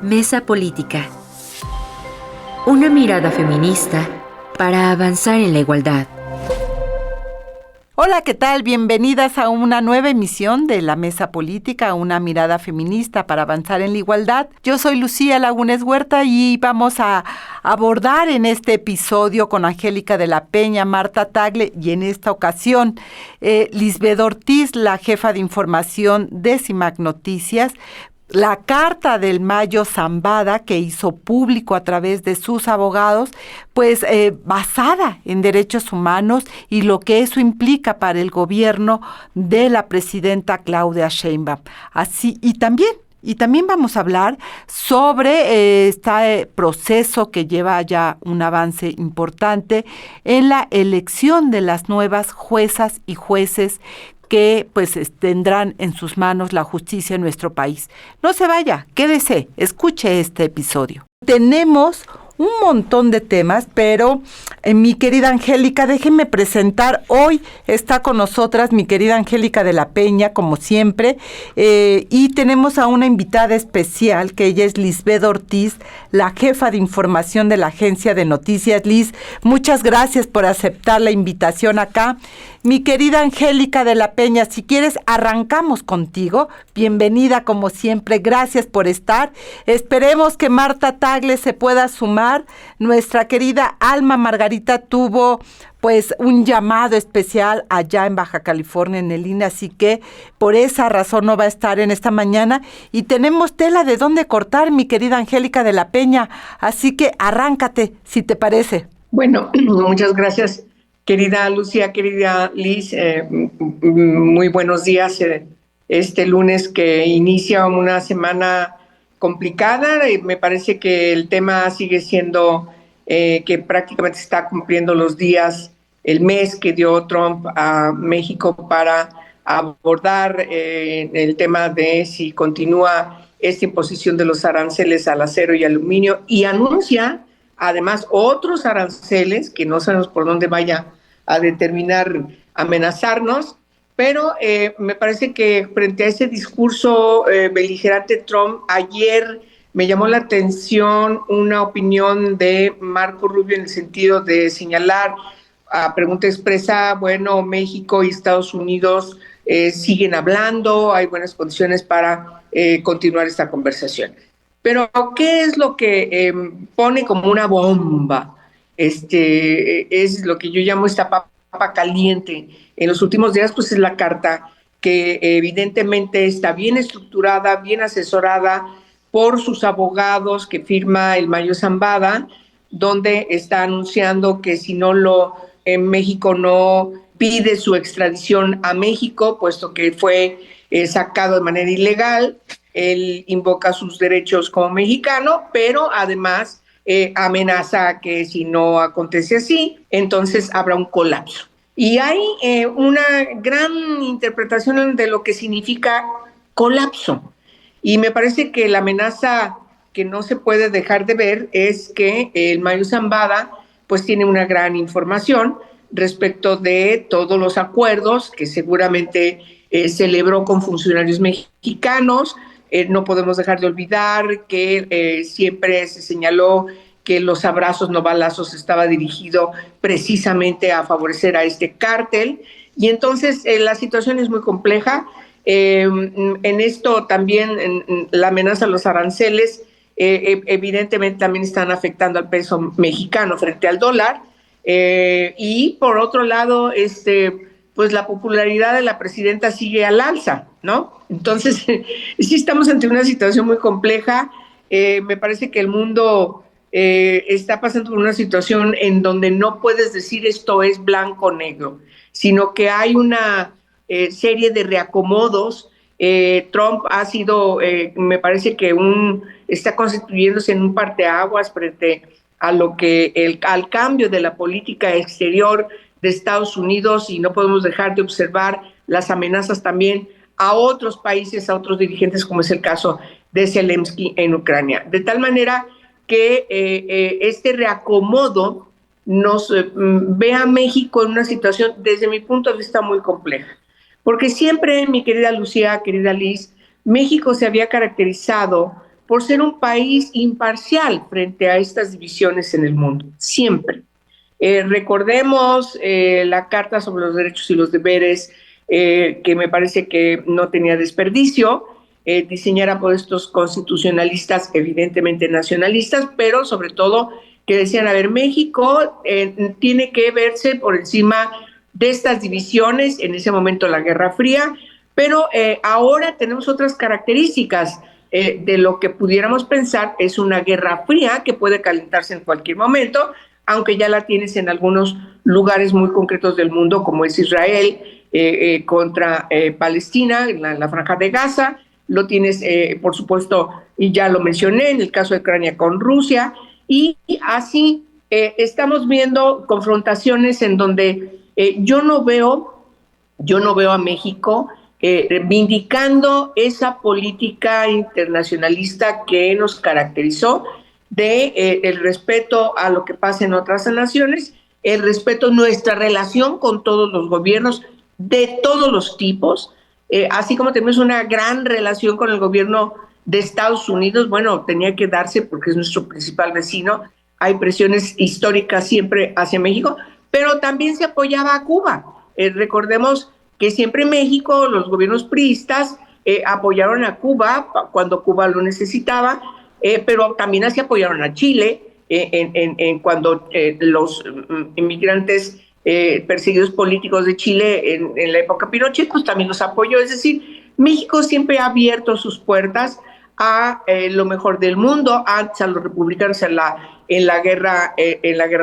Mesa Política. Una mirada feminista para avanzar en la igualdad. Hola, ¿qué tal? Bienvenidas a una nueva emisión de La Mesa Política, una mirada feminista para avanzar en la igualdad. Yo soy Lucía Lagunes Huerta y vamos a abordar en este episodio con Angélica de la Peña, Marta Tagle y en esta ocasión Lisbeth Ortiz, la jefa de información de CIMAC Noticias, la carta del Mayo Zambada que hizo público a través de sus abogados, pues basada en derechos humanos y lo que eso implica para el gobierno de la presidenta Claudia Sheinbaum. Así, y también vamos a hablar sobre este proceso que lleva ya un avance importante en la elección de las nuevas juezas y jueces que pues tendrán en sus manos la justicia en nuestro país. No se vaya, quédese, escuche este episodio. Tenemos un montón de temas, pero mi querida Angélica, déjenme presentar. Hoy está con nosotras mi querida Angélica de la Peña, como siempre, y tenemos a una invitada especial, que ella es Lisbeth Ortiz, la jefa de información de la agencia de noticias. Liz, muchas gracias por aceptar la invitación acá. Mi querida Angélica de la Peña, si quieres, arrancamos contigo. Bienvenida como siempre, gracias por estar. Esperemos que Marta Tagle se pueda sumar. Nuestra querida Alma Margarita tuvo pues un llamado especial allá en Baja California, en el INE, así que por esa razón no va a estar en esta mañana. Y tenemos tela de dónde cortar, mi querida Angélica de la Peña, así que arráncate, si te parece. Bueno, muchas gracias, querida Lucía, querida Liz, muy buenos días. Este lunes que inicia una semana complicada, me parece que el tema sigue siendo que prácticamente está cumpliendo los días, el mes que dio Trump a México para abordar el tema de si continúa esta imposición de los aranceles al acero y aluminio, y anuncia además otros aranceles que no sabemos por dónde vaya a determinar amenazarnos, pero me parece que frente a ese discurso beligerante Trump, ayer me llamó la atención una opinión de Marco Rubio en el sentido de señalar a pregunta expresa, bueno, México y Estados Unidos siguen hablando, hay buenas condiciones para continuar esta conversación. Pero, ¿qué es lo que pone como una bomba? Es lo que yo llamo esta papa caliente. En los últimos días, pues es la carta que evidentemente está bien estructurada, bien asesorada por sus abogados, que firma el Mayo Zambada, donde está anunciando que si México no pide su extradición a México, puesto que fue sacado de manera ilegal, él invoca sus derechos como mexicano, pero además amenaza que si no acontece así, entonces habrá un colapso. Y hay una gran interpretación de lo que significa colapso. Y me parece que la amenaza que no se puede dejar de ver es que el Mayo Zambada pues tiene una gran información respecto de todos los acuerdos que seguramente celebró con funcionarios mexicanos. No podemos dejar de olvidar que siempre se señaló que los abrazos no balazos estaba dirigido precisamente a favorecer a este cártel. Y entonces la situación es muy compleja. En esto también la amenaza a los aranceles evidentemente también están afectando al peso mexicano frente al dólar. Y por otro lado, pues la popularidad de la presidenta sigue al alza, ¿no? Entonces, sí estamos ante una situación muy compleja. Me parece que el mundo está pasando por una situación en donde no puedes decir esto es blanco o negro, sino que hay una serie de reacomodos. Trump ha sido, me parece que está constituyéndose en un parteaguas frente a lo que al cambio de la política exterior de Estados Unidos, y no podemos dejar de observar las amenazas también a otros países, a otros dirigentes, como es el caso de Zelensky en Ucrania. De tal manera que este reacomodo nos ve a México en una situación, desde mi punto de vista, muy compleja. Porque siempre, mi querida Lucía, querida Liz, México se había caracterizado por ser un país imparcial frente a estas divisiones en el mundo, siempre. Recordemos la Carta sobre los Derechos y los Deberes, que me parece que no tenía desperdicio, diseñada por estos constitucionalistas evidentemente nacionalistas, pero sobre todo que decían, a ver, México tiene que verse por encima de estas divisiones, en ese momento la Guerra Fría, pero ahora tenemos otras características de lo que pudiéramos pensar es una Guerra Fría que puede calentarse en cualquier momento, aunque ya la tienes en algunos lugares muy concretos del mundo, como es Israel contra Palestina, la Franja de Gaza, lo tienes, por supuesto, y ya lo mencioné, en el caso de Ucrania con Rusia, y así estamos viendo confrontaciones en donde yo no veo a México vindicando esa política internacionalista que nos caracterizó de el respeto a lo que pasa en otras naciones, el respeto a nuestra relación con todos los gobiernos de todos los tipos, así como tenemos una gran relación con el gobierno de Estados Unidos, bueno, tenía que darse porque es nuestro principal vecino, hay presiones históricas siempre hacia México, pero también se apoyaba a Cuba. Recordemos que siempre México, los gobiernos priistas, apoyaron a Cuba cuando Cuba lo necesitaba, pero también así apoyaron a Chile cuando los inmigrantes perseguidos políticos de Chile en la época Pinochet, pues también los apoyó. Es decir, México siempre ha abierto sus puertas a lo mejor del mundo, antes a los republicanos en la guerra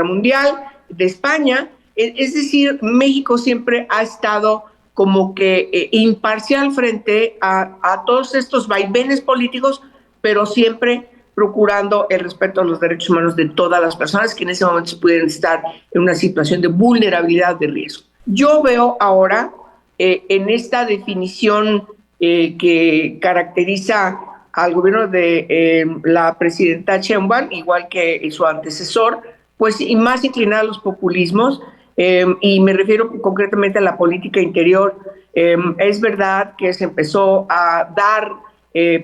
mundial de España. Es decir, México siempre ha estado como que imparcial frente a todos estos vaivenes políticos, pero siempre procurando el respeto a los derechos humanos de todas las personas que en ese momento pudieran estar en una situación de vulnerabilidad, de riesgo. Yo veo ahora en esta definición que caracteriza al gobierno de la presidenta Sheinbaum, igual que su antecesor, pues y más inclinada a los populismos, y me refiero concretamente a la política interior. Es verdad que se empezó a dar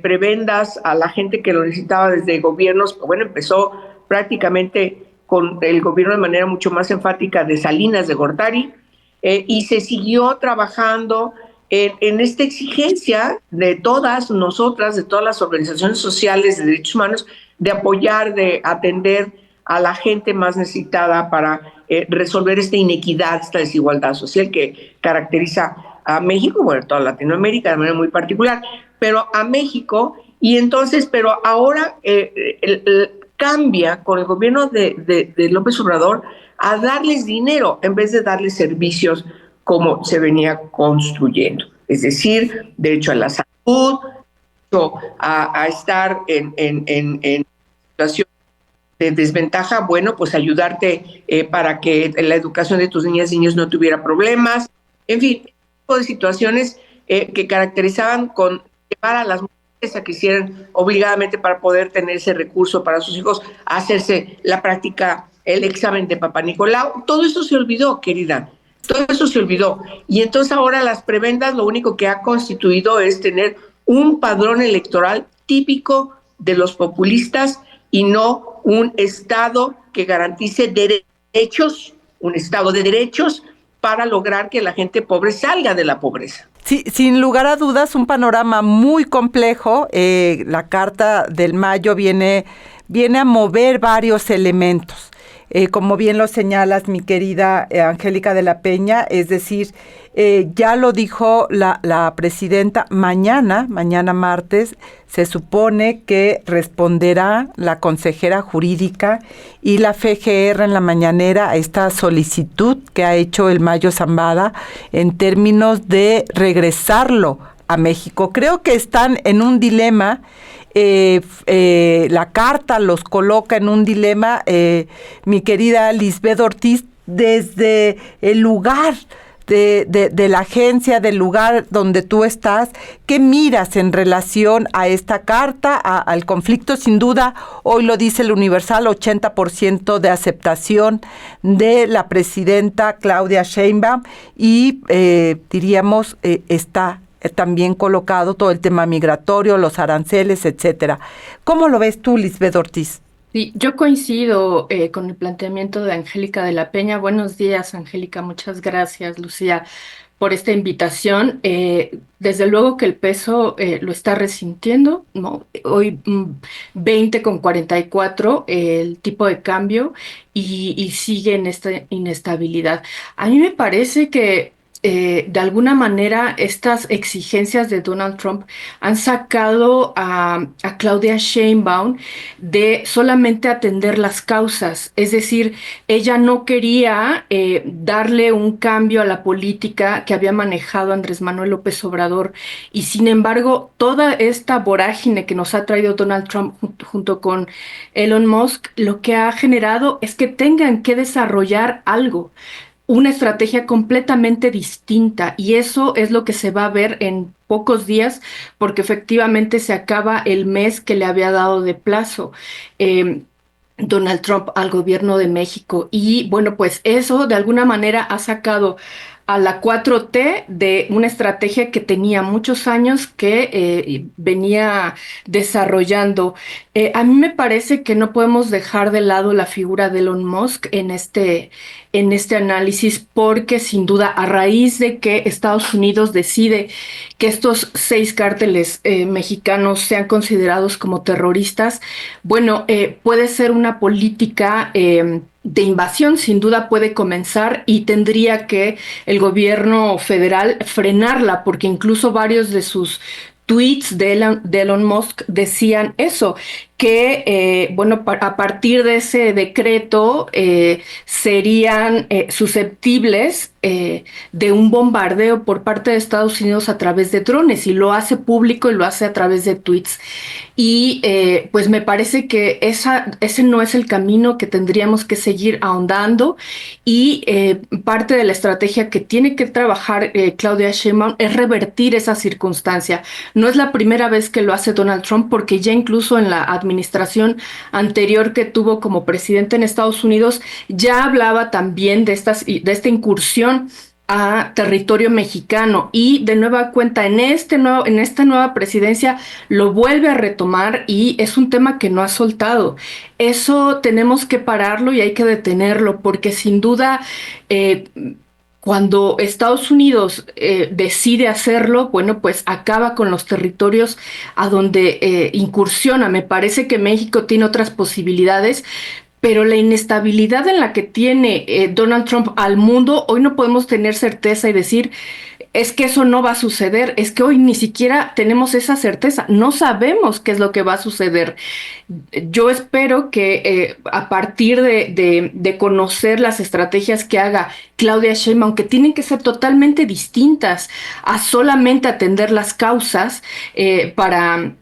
prebendas a la gente que lo necesitaba desde gobiernos, bueno, empezó prácticamente con el gobierno de manera mucho más enfática de Salinas, de Gortari, y se siguió trabajando en esta exigencia de todas nosotras, de todas las organizaciones sociales de derechos humanos, de apoyar, de atender a la gente más necesitada para resolver esta inequidad, esta desigualdad social que caracteriza a México, bueno, toda Latinoamérica de manera muy particular, pero a México, y entonces, pero ahora cambia con el gobierno de López Obrador a darles dinero en vez de darles servicios como se venía construyendo, es decir, derecho a la salud, derecho a estar en situación de desventaja, bueno, pues ayudarte para que la educación de tus niñas y niños no tuviera problemas, en fin, tipo de situaciones que caracterizaban con llevar a las mujeres a que hicieran obligadamente para poder tener ese recurso para sus hijos, hacerse la práctica, el examen de Papá Nicolau. Todo eso se olvidó, querida. Todo eso se olvidó. Y entonces ahora las prebendas lo único que ha constituido es tener un padrón electoral típico de los populistas y no un Estado que garantice derechos, un Estado de derechos para lograr que la gente pobre salga de la pobreza. Sí, sin lugar a dudas, un panorama muy complejo. La Carta del Mayo viene a mover varios elementos. Como bien lo señalas, mi querida Angélica de la Peña, es decir, ya lo dijo la presidenta, mañana martes, se supone que responderá la consejera jurídica y la FGR en la mañanera a esta solicitud que ha hecho el Mayo Zambada en términos de regresarlo a México. Creo que están en un dilema. La carta los coloca en un dilema, mi querida Lisbeth Ortiz, desde el lugar de la agencia, del lugar donde tú estás. ¿Qué miras en relación a esta carta, al conflicto? Sin duda, hoy lo dice el Universal, 80% de aceptación de la presidenta Claudia Sheinbaum y diríamos está también colocado todo el tema migratorio, los aranceles, etcétera. ¿Cómo lo ves tú, Lisbeth Ortiz? Sí, yo coincido con el planteamiento de Angélica de la Peña. Buenos días, Angélica. Muchas gracias, Lucía, por esta invitación. Desde luego que el peso lo está resintiendo, ¿no? Hoy 20,44 el tipo de cambio y sigue en esta inestabilidad. A mí me parece que de alguna manera estas exigencias de Donald Trump han sacado a Claudia Sheinbaum de solamente atender las causas, es decir, ella no quería darle un cambio a la política que había manejado Andrés Manuel López Obrador y sin embargo toda esta vorágine que nos ha traído Donald Trump junto con Elon Musk lo que ha generado es que tengan que desarrollar algo, una estrategia completamente distinta y eso es lo que se va a ver en pocos días porque efectivamente se acaba el mes que le había dado de plazo Donald Trump al gobierno de México y bueno, pues eso de alguna manera ha sacado a la 4T de una estrategia que tenía muchos años que venía desarrollando. A mí me parece que no podemos dejar de lado la figura de Elon Musk en este análisis porque sin duda a raíz de que Estados Unidos decide que estos 6 cárteles mexicanos sean considerados como terroristas, bueno, puede ser una política de invasión, sin duda puede comenzar y tendría que el gobierno federal frenarla, porque incluso varios de sus tweets de Elon Musk decían eso, que bueno, a partir de ese decreto serían susceptibles de un bombardeo por parte de Estados Unidos a través de drones y lo hace público y lo hace a través de tweets. Y pues me parece que ese no es el camino que tendríamos que seguir ahondando y parte de la estrategia que tiene que trabajar Claudia Sheinbaum es revertir esa circunstancia. No es la primera vez que lo hace Donald Trump porque ya incluso en la administración anterior que tuvo como presidente en Estados Unidos ya hablaba también de esta incursión a territorio mexicano y de nueva cuenta en esta nueva presidencia lo vuelve a retomar y es un tema que no ha soltado. Eso tenemos que pararlo y hay que detenerlo porque sin duda cuando Estados Unidos decide hacerlo, bueno, pues acaba con los territorios a donde incursiona. Me parece que México tiene otras posibilidades, pero la inestabilidad en la que tiene Donald Trump al mundo, hoy no podemos tener certeza y decir, es que eso no va a suceder, es que hoy ni siquiera tenemos esa certeza, no sabemos qué es lo que va a suceder. Yo espero que a partir de conocer las estrategias que haga Claudia Sheinbaum, que tienen que ser totalmente distintas a solamente atender las causas para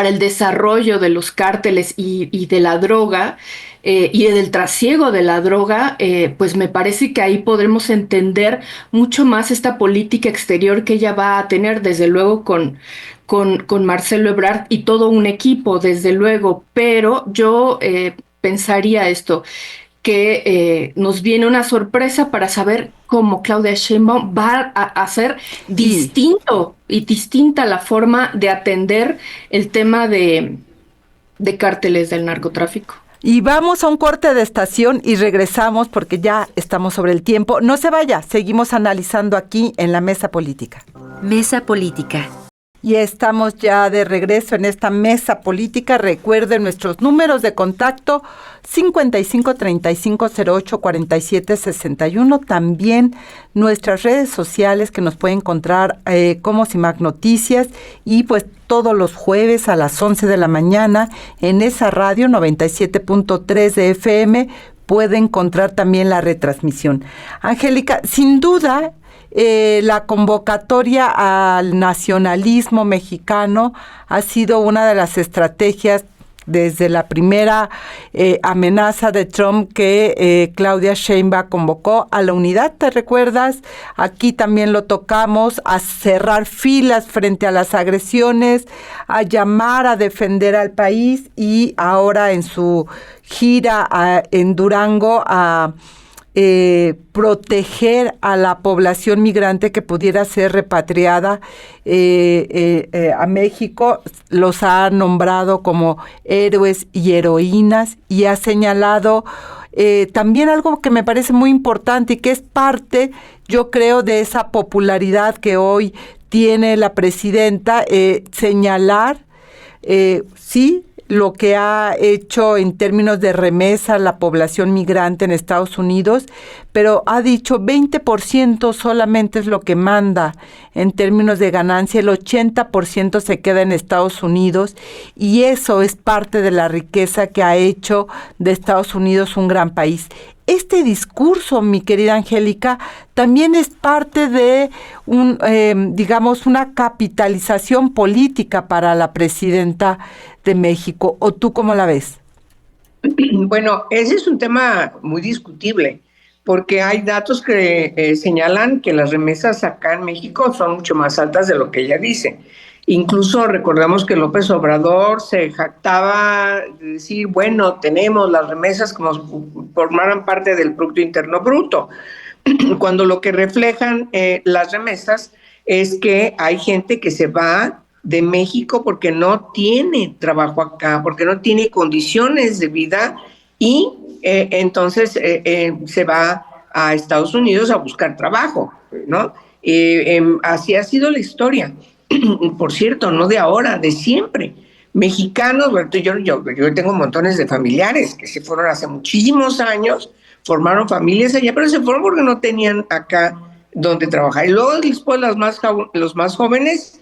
el desarrollo de los cárteles y de la droga y del trasiego de la droga, pues me parece que ahí podremos entender mucho más esta política exterior que ella va a tener, desde luego con Marcelo Ebrard y todo un equipo, desde luego, pero yo pensaría esto, que nos viene una sorpresa para saber cómo Claudia Sheinbaum va a hacer distinta la forma de atender el tema de cárteles del narcotráfico. Y vamos a un corte de estación y regresamos porque ya estamos sobre el tiempo. No se vaya, seguimos analizando aquí en la Mesa Política. Mesa Política. Y estamos ya de regreso en esta Mesa Política. Recuerden nuestros números de contacto 55 35 08 47 61. También nuestras redes sociales que nos pueden encontrar como CIMAC Noticias y pues todos los jueves a las 11 de la mañana en esa radio 97.3 de FM puede encontrar también la retransmisión. Angélica, sin duda la convocatoria al nacionalismo mexicano ha sido una de las estrategias desde la primera amenaza de Trump que Claudia Sheinbaum convocó a la unidad, ¿te recuerdas? Aquí también lo tocamos, a cerrar filas frente a las agresiones, a llamar a defender al país y ahora en su gira en Durango a proteger a la población migrante que pudiera ser repatriada a México. Los ha nombrado como héroes y heroínas y ha señalado también algo que me parece muy importante y que es parte, yo creo, de esa popularidad que hoy tiene la presidenta, señalar, sí, lo que ha hecho en términos de remesa a la población migrante en Estados Unidos, pero ha dicho 20% solamente es lo que manda en términos de ganancia, el 80% se queda en Estados Unidos, y eso es parte de la riqueza que ha hecho de Estados Unidos un gran país. Este discurso, mi querida Angélica, también es parte de digamos, una capitalización política para la presidenta de México. ¿O tú cómo la ves? Bueno, ese es un tema muy discutible, porque hay datos que señalan que las remesas acá en México son mucho más altas de lo que ella dice. Incluso recordamos que López Obrador se jactaba de decir, bueno, tenemos las remesas como si formaran parte del Producto Interno Bruto, cuando lo que reflejan las remesas es que hay gente que se va de México porque no tiene trabajo acá, porque no tiene condiciones de vida y entonces se va a Estados Unidos a buscar trabajo, ¿no? Así ha sido la historia. Por cierto, no de ahora, de siempre. Mexicanos, bueno, yo tengo montones de familiares que se fueron hace muchísimos años, formaron familias allá, pero se fueron porque no tenían acá donde trabajar. Y luego después los más jóvenes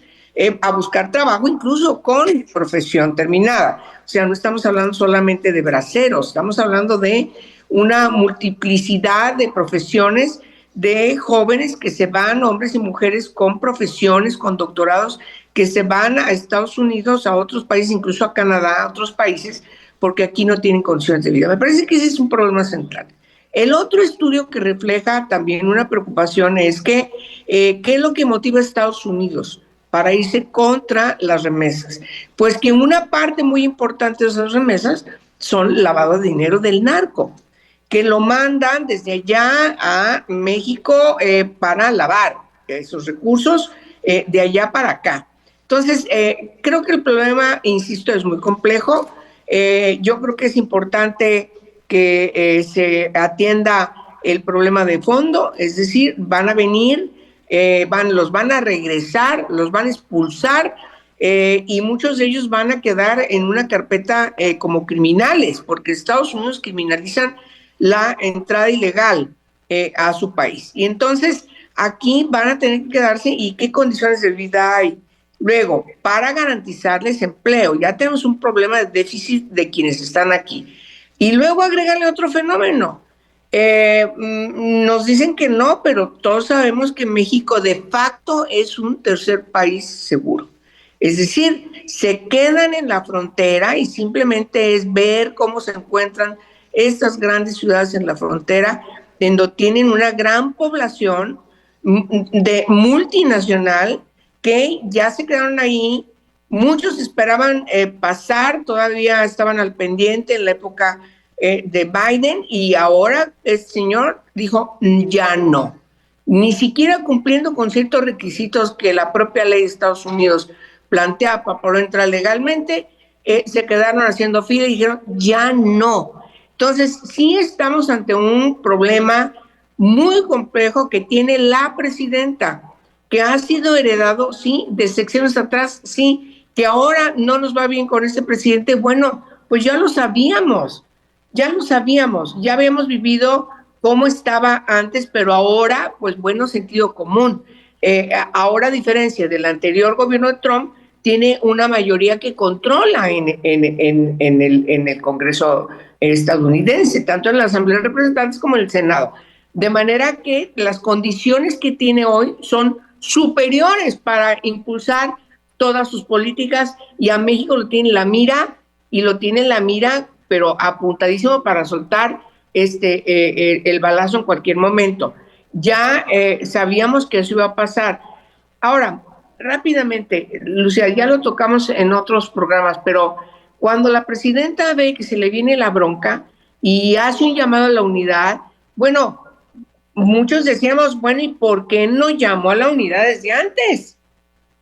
a buscar trabajo, incluso con profesión terminada. O sea, no estamos hablando solamente de braceros, estamos hablando de una multiplicidad de profesiones, de jóvenes que se van, hombres y mujeres con profesiones, con doctorados, que se van a Estados Unidos, a otros países, incluso a Canadá, a otros países, porque aquí no tienen condiciones de vida. Me parece que ese es un problema central. El otro estudio que refleja también una preocupación es que, ¿qué es lo que motiva a Estados Unidos para irse contra las remesas? Pues que una parte muy importante de esas remesas son lavado de dinero del narco, que lo mandan desde allá a México para lavar esos recursos de allá para acá. Entonces, creo que el problema, insisto, es muy complejo. Yo creo que es importante que se atienda el problema de fondo, es decir, van a venir, los van a regresar, los van a expulsar, y muchos de ellos van a quedar en una carpeta como criminales, porque Estados Unidos criminalizan la entrada ilegal a su país. Y entonces aquí van a tener que quedarse, y qué condiciones de vida hay. Luego, para garantizarles empleo, ya tenemos un problema de déficit de quienes están aquí. Y luego agregarle otro fenómeno. Nos dicen que no, pero todos sabemos que México de facto es un tercer país seguro. Es decir, se quedan en la frontera y simplemente es ver cómo se encuentran estas grandes ciudades en la frontera, donde tienen una gran población de multinacional que ya se quedaron ahí. Muchos esperaban pasar, todavía estaban al pendiente en la época de Biden, y ahora el señor dijo ya no, ni siquiera cumpliendo con ciertos requisitos que la propia ley de Estados Unidos plantea para poder entrar legalmente, se quedaron haciendo fila y dijeron ya no. Entonces, sí estamos ante un problema muy complejo que tiene la presidenta, que ha sido heredado, sí, de secciones atrás, sí, que ahora no nos va bien con este presidente. Bueno, pues ya lo sabíamos, ya habíamos vivido cómo estaba antes, pero ahora, pues bueno, sentido común. Ahora, a diferencia del anterior gobierno de Trump, tiene una mayoría que controla en el Congreso estadounidense, tanto en la Asamblea de Representantes como en el Senado. De manera que las condiciones que tiene hoy son superiores para impulsar todas sus políticas, y a México lo tiene en la mira, pero apuntadísimo para soltar el balazo en cualquier momento. Ya sabíamos que eso iba a pasar. Ahora, rápidamente, Lucía, ya lo tocamos en otros programas, pero cuando la presidenta ve que se le viene la bronca y hace un llamado a la unidad, Bueno, muchos decíamos, bueno, ¿y por qué no llamó a la unidad desde antes?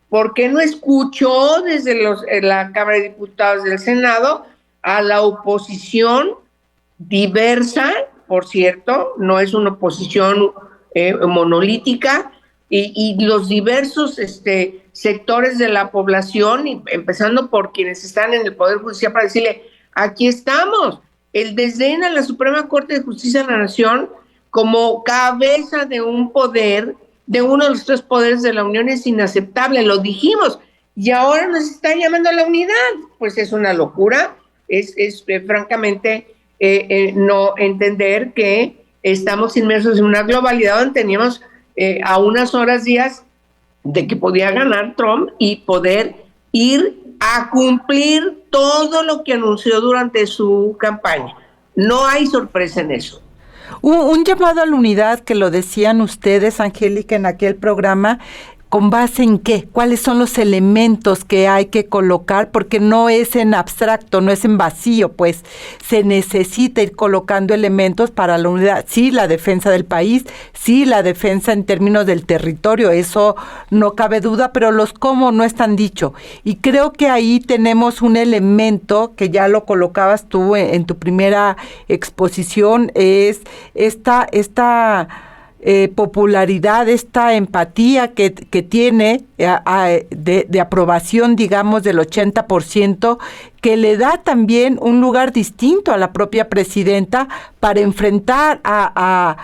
¿Por qué no escuchó desde la Cámara de Diputados del Senado a la oposición diversa? Por cierto, no es una oposición monolítica, y los diversos sectores de la población, y empezando por quienes están en el Poder Judicial, para decirle, aquí estamos. El desdén a la Suprema Corte de Justicia de la Nación como cabeza de un poder, de uno de los tres poderes de la Unión, es inaceptable, lo dijimos, y ahora nos están llamando a la unidad. Pues es una locura, es francamente no entender que estamos inmersos en una globalidad donde teníamos a unas horas días de que podía ganar Trump y poder ir a cumplir todo lo que anunció durante su campaña. No hay sorpresa en eso. Un llamado a la unidad que lo decían ustedes, Angélica, en aquel programa. ¿Con base en qué? ¿Cuáles son los elementos que hay que colocar? Porque no es en abstracto, no es en vacío, pues se necesita ir colocando elementos para la unidad. Sí, la defensa del país, sí, la defensa en términos del territorio, eso no cabe duda, pero los cómo no están dicho. Y creo que ahí tenemos un elemento que ya lo colocabas tú en tu primera exposición, es esta popularidad, esta empatía que tiene de aprobación, digamos, del 80%, que le da también un lugar distinto a la propia presidenta para enfrentar a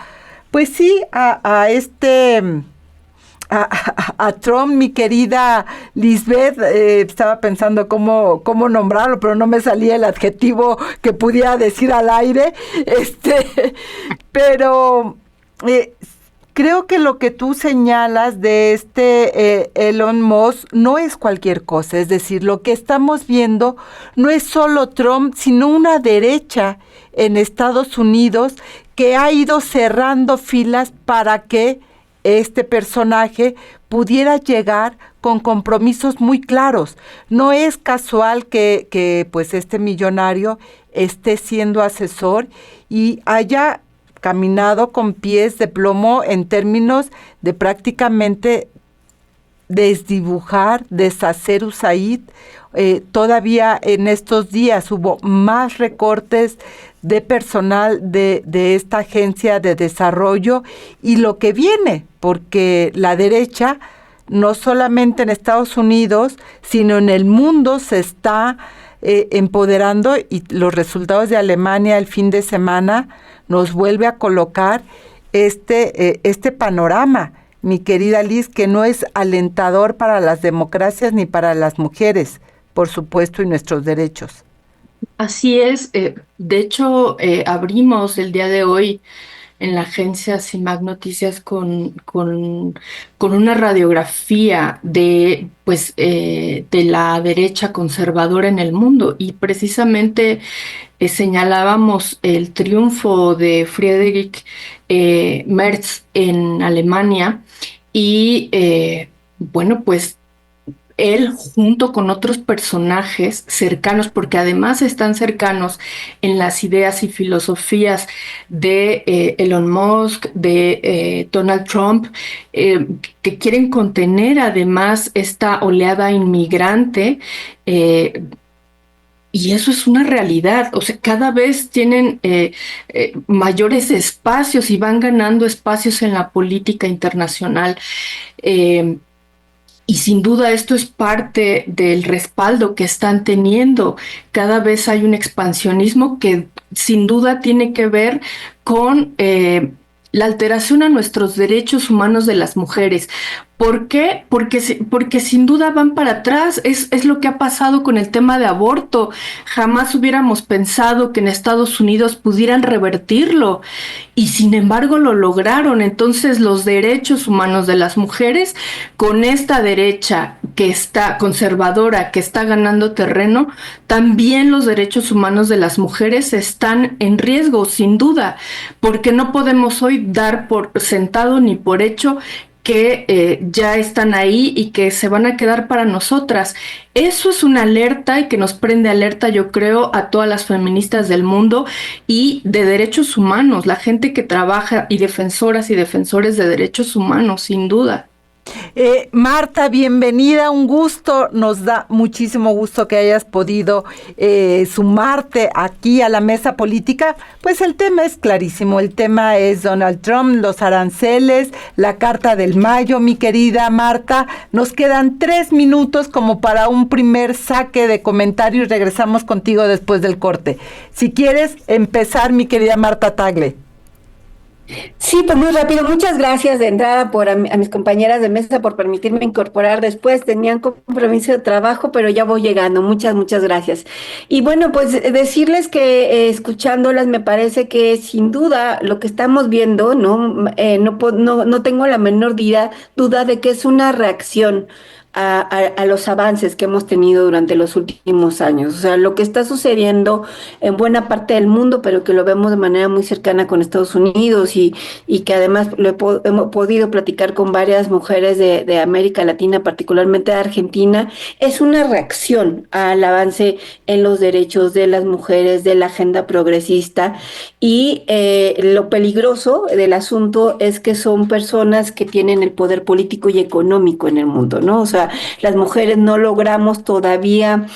Trump. Mi querida Lisbeth, estaba pensando cómo nombrarlo, pero no me salía el adjetivo que pudiera decir al aire, pero creo que lo que tú señalas de Elon Musk no es cualquier cosa. Es decir, lo que estamos viendo no es solo Trump, sino una derecha en Estados Unidos que ha ido cerrando filas para que este personaje pudiera llegar con compromisos muy claros. No es casual que pues este millonario esté siendo asesor y haya caminado con pies de plomo en términos de prácticamente desdibujar, deshacer USAID. Todavía en estos días hubo más recortes de personal de esta agencia de desarrollo y lo que viene, porque la derecha, no solamente en Estados Unidos, sino en el mundo se está empoderando, y los resultados de Alemania el fin de semana nos vuelve a colocar este panorama, mi querida Liz, que no es alentador para las democracias ni para las mujeres, por supuesto, y nuestros derechos. Así es. De hecho, abrimos el día de hoy en la agencia CIMAC Noticias con una radiografía de la derecha conservadora en el mundo, y precisamente señalábamos el triunfo de Friedrich Merz en Alemania y pues él, junto con otros personajes cercanos, porque además están cercanos en las ideas y filosofías de Elon Musk, de Donald Trump, que quieren contener además esta oleada inmigrante, y eso es una realidad. O sea, cada vez tienen mayores espacios y van ganando espacios en la política internacional. Y sin duda esto es parte del respaldo que están teniendo. Cada vez hay un expansionismo que sin duda tiene que ver con la alteración a nuestros derechos humanos de las mujeres. ¿Por qué? Porque sin duda van para atrás. Es lo que ha pasado con el tema de aborto. Jamás hubiéramos pensado que en Estados Unidos pudieran revertirlo, y sin embargo lo lograron. Entonces, los derechos humanos de las mujeres, con esta derecha que está conservadora, que está ganando terreno, también los derechos humanos de las mujeres están en riesgo, sin duda, porque no podemos hoy dar por sentado ni por hecho que ya están ahí y que se van a quedar para nosotras. Eso es una alerta y que nos prende alerta, yo creo, a todas las feministas del mundo y de derechos humanos, la gente que trabaja y defensoras y defensores de derechos humanos, sin duda. Marta, bienvenida, un gusto, nos da muchísimo gusto que hayas podido sumarte aquí a la mesa política. Pues el tema es clarísimo, el tema es Donald Trump, los aranceles, la Carta del Mayo. Mi querida Marta, nos quedan 3 minutos como para un primer saque de comentarios y regresamos contigo después del corte. Si quieres empezar, mi querida Marta Tagle. Sí, pues muy rápido. Muchas gracias de entrada a mis compañeras de mesa por permitirme incorporar después. Tenían compromiso de trabajo, pero ya voy llegando. Muchas gracias. Y bueno, pues decirles que escuchándolas me parece que sin duda lo que estamos viendo, no tengo la menor duda de que es una reacción a los avances que hemos tenido durante los últimos años. O sea, lo que está sucediendo en buena parte del mundo, pero que lo vemos de manera muy cercana con Estados Unidos y que además hemos podido platicar con varias mujeres de América Latina, particularmente de Argentina, es una reacción al avance en los derechos de las mujeres, de la agenda progresista, y lo peligroso del asunto es que son personas que tienen el poder político y económico en el mundo, ¿no? O sea, las mujeres no logramos todavía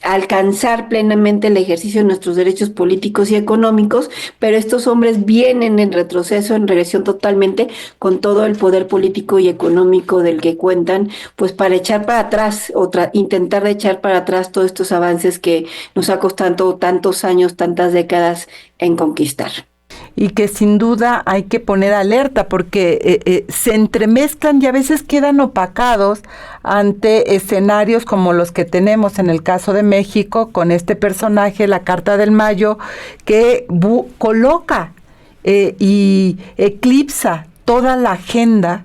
alcanzar plenamente el ejercicio de nuestros derechos políticos y económicos, pero estos hombres vienen en retroceso, en regresión totalmente, con todo el poder político y económico del que cuentan, pues para echar para atrás, intentar de echar para atrás todos estos avances que nos ha costado tantos años, tantas décadas en conquistar. Y que sin duda hay que poner alerta porque se entremezclan y a veces quedan opacados ante escenarios como los que tenemos en el caso de México con este personaje, la Carta del Mayo, que coloca y eclipsa toda la agenda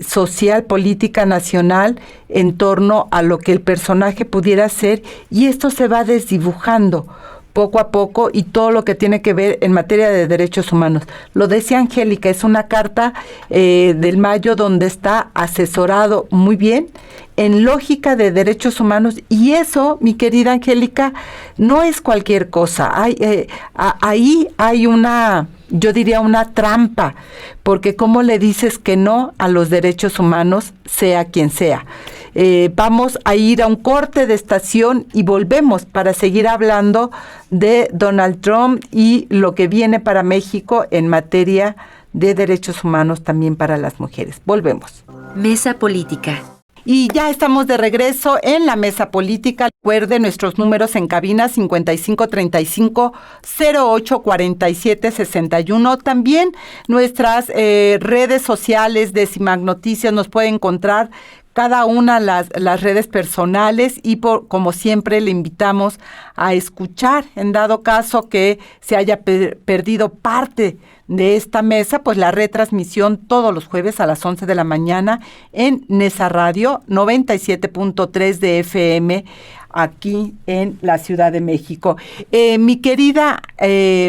social, política, nacional en torno a lo que el personaje pudiera ser, y esto se va desdibujando poco a poco y todo lo que tiene que ver en materia de derechos humanos. Lo decía Angélica, es una carta del Mayo donde está asesorado muy bien en lógica de derechos humanos, y eso, mi querida Angélica, no es cualquier cosa. Ahí hay yo diría una trampa, porque ¿cómo le dices que no a los derechos humanos, sea quien sea? Vamos a ir a un corte de estación y volvemos para seguir hablando de Donald Trump y lo que viene para México en materia de derechos humanos también para las mujeres. Volvemos. Mesa Política. Y ya estamos de regreso en la Mesa Política. Recuerde nuestros números en cabina 5535-084761. También nuestras redes sociales de CIMAC Noticias nos puede encontrar cada una las redes personales y como siempre le invitamos a escuchar, en dado caso que se haya perdido parte de esta mesa, pues la retransmisión todos los jueves a las 11 de la mañana en Nesa Radio 97.3 de FM aquí en la Ciudad de México. Mi querida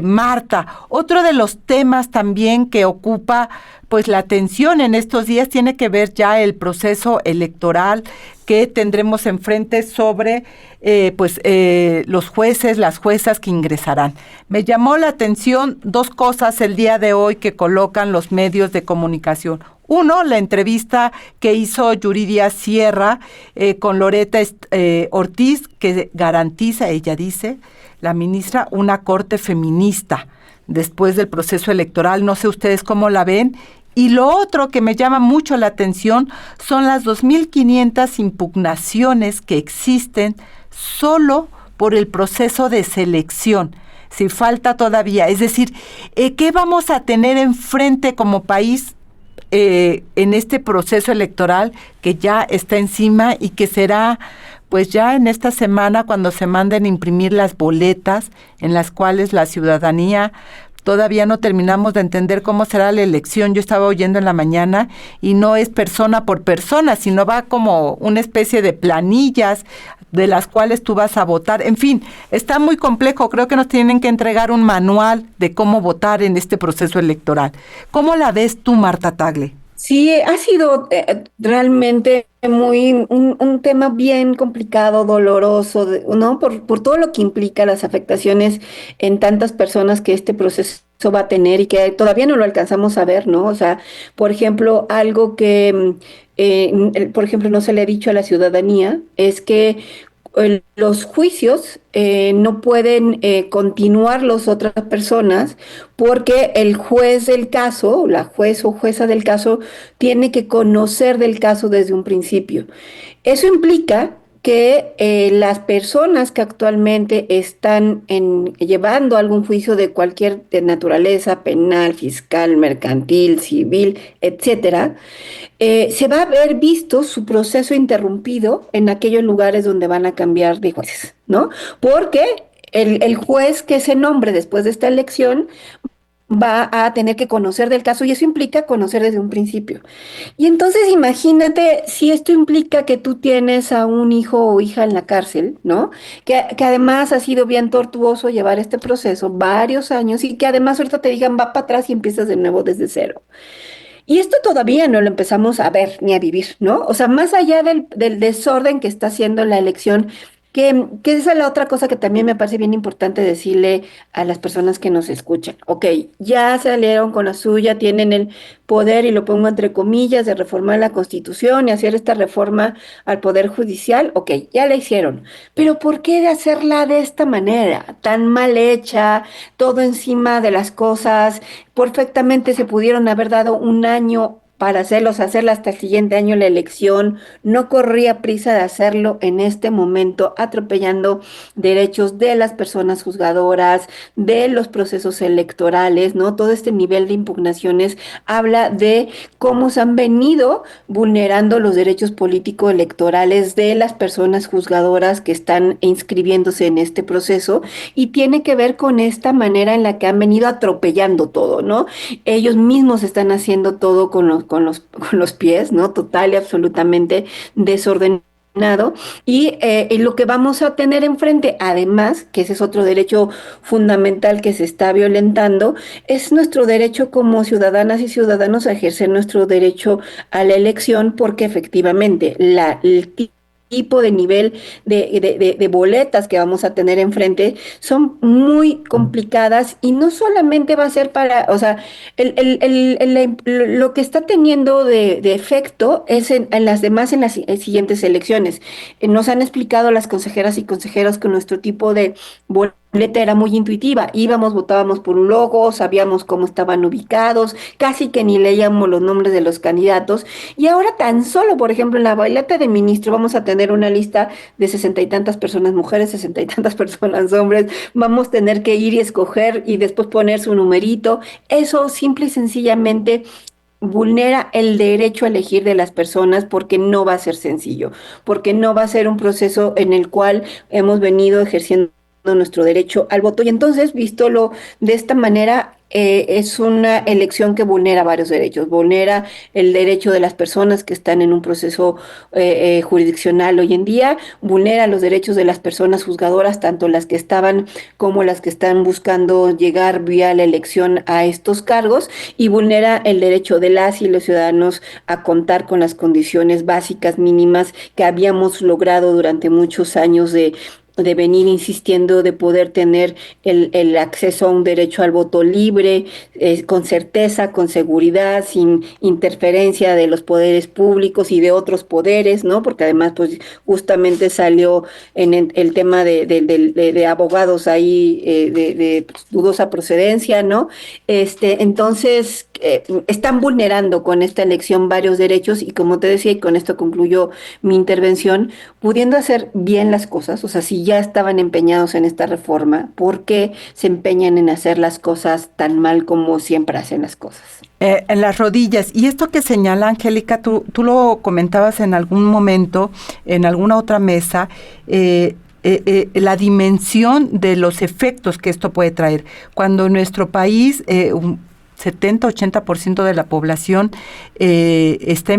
Marta, otro de los temas también que ocupa pues la atención en estos días tiene que ver ya el proceso electoral que tendremos enfrente sobre los jueces, las juezas que ingresarán. Me llamó la atención 2 cosas el día de hoy que colocan los medios de comunicación. Uno, la entrevista que hizo Yuridia Sierra con Loretta Ortiz, que garantiza, ella dice, la ministra, una corte feminista después del proceso electoral. No sé ustedes cómo la ven. Y lo otro que me llama mucho la atención son las 2.500 impugnaciones que existen solo por el proceso de selección. Si falta todavía, es decir, ¿qué vamos a tener enfrente como país en este proceso electoral que ya está encima y que será pues ya en esta semana cuando se manden a imprimir las boletas en las cuales la ciudadanía todavía no terminamos de entender cómo será la elección? Yo estaba oyendo en la mañana y no es persona por persona, sino va como una especie de planillas de las cuales tú vas a votar. En fin, está muy complejo. Creo que nos tienen que entregar un manual de cómo votar en este proceso electoral. ¿Cómo la ves tú, Marta Tagle? Sí, ha sido realmente un tema bien complicado, doloroso, ¿no? Por todo lo que implica las afectaciones en tantas personas que este proceso va a tener y que todavía no lo alcanzamos a ver, ¿no? O sea, por ejemplo, algo que, por ejemplo, no se le ha dicho a la ciudadanía es que los juicios no pueden continuar las otras personas porque el juez del caso, la juez o jueza del caso, tiene que conocer del caso desde un principio. Eso implica que las personas que actualmente están llevando algún juicio de cualquier de naturaleza, penal, fiscal, mercantil, civil, etcétera, se va a ver visto su proceso interrumpido en aquellos lugares donde van a cambiar de jueces, ¿no? Porque el juez que se nombre después de esta elección va a tener que conocer del caso y eso implica conocer desde un principio. Y entonces imagínate si esto implica que tú tienes a un hijo o hija en la cárcel, ¿no? Que además ha sido bien tortuoso llevar este proceso varios años y que además ahorita te digan va para atrás y empiezas de nuevo desde cero. Y esto todavía no lo empezamos a ver ni a vivir, ¿no? O sea, más allá del desorden que está haciendo la elección, que esa es la otra cosa que también me parece bien importante decirle a las personas que nos escuchan. Ok, ya salieron con la suya, tienen el poder, y lo pongo entre comillas, de reformar la Constitución y hacer esta reforma al Poder Judicial. Ok, ya la hicieron. Pero ¿por qué de hacerla de esta manera, tan mal hecha, todo encima de las cosas? Perfectamente se pudieron haber dado un año para hacerla hasta el siguiente año la elección. No corría prisa de hacerlo en este momento, atropellando derechos de las personas juzgadoras, de los procesos electorales, ¿no? Todo este nivel de impugnaciones habla de cómo se han venido vulnerando los derechos político-electorales de las personas juzgadoras que están inscribiéndose en este proceso, y tiene que ver con esta manera en la que han venido atropellando todo, ¿no? Ellos mismos están haciendo todo con los pies, ¿no? Total y absolutamente desordenado. Y lo que vamos a tener enfrente, además, que ese es otro derecho fundamental que se está violentando, es nuestro derecho como ciudadanas y ciudadanos a ejercer nuestro derecho a la elección, porque efectivamente el tipo de nivel de boletas que vamos a tener enfrente son muy complicadas, y no solamente va a ser para, o sea, lo que está teniendo de efecto es en las demás, en las siguientes elecciones. Nos han explicado las consejeras y consejeros que nuestro tipo de boleta era muy intuitiva. Íbamos, votábamos por un logo, sabíamos cómo estaban ubicados, casi que ni leíamos los nombres de los candidatos. Y ahora tan solo, por ejemplo, en la boleta de ministro vamos a tener una lista de 60 y tantas personas mujeres, 60 y tantas personas hombres. Vamos a tener que ir y escoger y después poner su numerito. Eso simple y sencillamente vulnera el derecho a elegir de las personas, porque no va a ser sencillo, porque no va a ser un proceso en el cual hemos venido ejerciendo nuestro derecho al voto. Y entonces, vístolo de esta manera, es una elección que vulnera varios derechos. Vulnera el derecho de las personas que están en un proceso jurisdiccional hoy en día, vulnera los derechos de las personas juzgadoras, tanto las que estaban como las que están buscando llegar vía la elección a estos cargos, y vulnera el derecho de las y los ciudadanos a contar con las condiciones básicas mínimas que habíamos logrado durante muchos años de venir insistiendo, de poder tener el acceso a un derecho al voto libre, con certeza, con seguridad, sin interferencia de los poderes públicos y de otros poderes, ¿no? Porque además, pues, justamente salió en el tema de abogados ahí pues, dudosa procedencia, ¿no? Entonces, están vulnerando con esta elección varios derechos, y como te decía, y con esto concluyo mi intervención, pudiendo hacer bien las cosas. O sea, si ya estaban empeñados en esta reforma, ¿por qué se empeñan en hacer las cosas tan mal como siempre hacen las cosas? En las rodillas. Y esto que señala Angélica, tú lo comentabas en algún momento, en alguna otra mesa, la dimensión de los efectos que esto puede traer. Cuando en nuestro país 70-80% de la población está,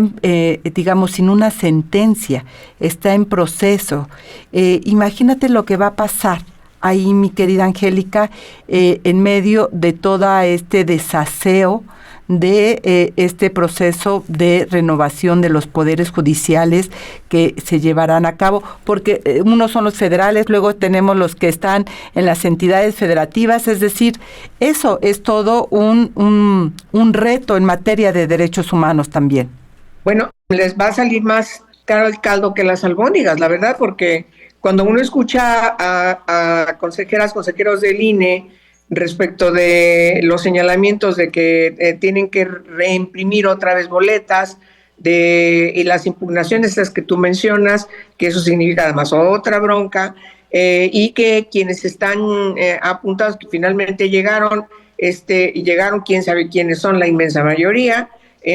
digamos, sin una sentencia, está en proceso. Imagínate lo que va a pasar ahí, mi querida Angélica, en medio de todo este desaseo de este proceso de renovación de los poderes judiciales que se llevarán a cabo, porque unos son los federales, luego tenemos los que están en las entidades federativas, es decir, eso es todo un reto en materia de derechos humanos también. Bueno, les va a salir más caro el caldo que las albóndigas, la verdad, porque cuando uno escucha a consejeros del INE respecto de los señalamientos de que tienen que reimprimir otra vez boletas, y las impugnaciones esas que tú mencionas, que eso significa además otra bronca, y que quienes están apuntados, que finalmente llegaron, quién sabe quiénes son, la inmensa mayoría,